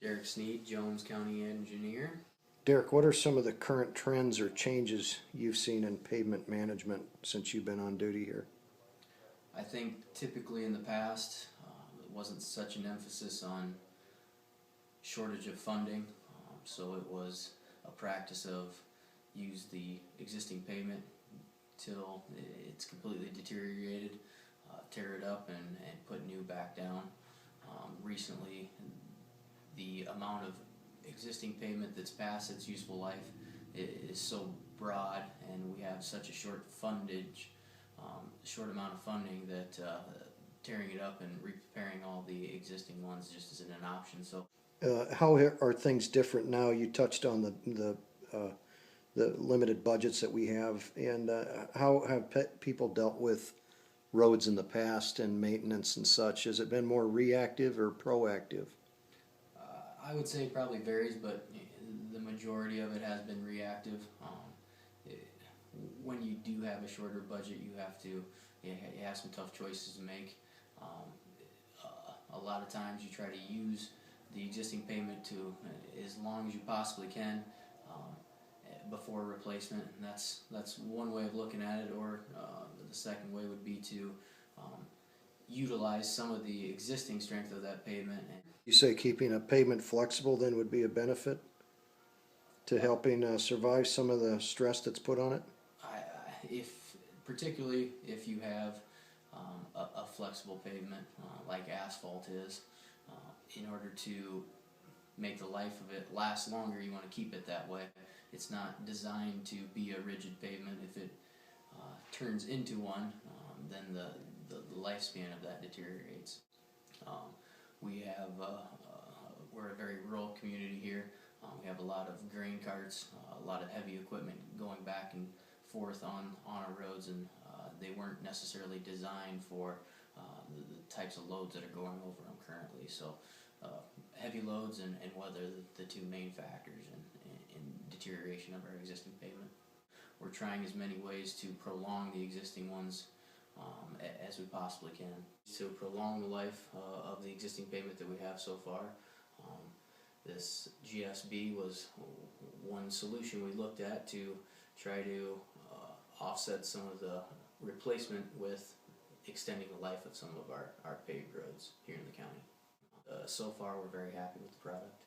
Derek Sneed, Jones County Engineer. Derek, what are some of the current trends or changes you've seen in pavement management since you've been on duty here? I think typically in the past, it wasn't such an emphasis on shortage of funding, so it was a practice of use the existing pavement till it's completely deteriorated, tear it up and put new back down. Recently, the amount of existing pavement that's past its useful life is so broad, and we have such a short amount of funding that tearing it up and repairing all the existing ones just isn't an option. So, How are things different now? You touched on the limited budgets that we have, and how have people dealt with roads in the past and maintenance and such? Has it been more reactive or proactive? I would say it probably varies, but the majority of it has been reactive. When you do have a shorter budget, you have some tough choices to make. A lot of times you try to use the existing pavement to as long as you possibly can before replacement, and that's one way of looking at it. Or the second way would be to utilize some of the existing strength of that pavement. You say keeping a pavement flexible then would be a benefit to helping survive some of the stress that's put on it? Particularly if you have a flexible pavement like asphalt is, in order to make the life of it last longer, you want to keep it that way. It's not designed to be a rigid pavement. If it turns into one, then the lifespan of that deteriorates. We have we're a very rural community here. We have a lot of grain carts, a lot of heavy equipment going back and forth on our roads, and they weren't necessarily designed for the types of loads that are going over them currently. So heavy loads and weather are the two main factors in deterioration of our existing pavement. We're trying as many ways to prolong the existing ones as we possibly can, to prolong the life of the existing pavement that we have so far. This GSB was one solution we looked at to try to offset some of the replacement with extending the life of some of our paved roads here in the county. So far, we're very happy with the product.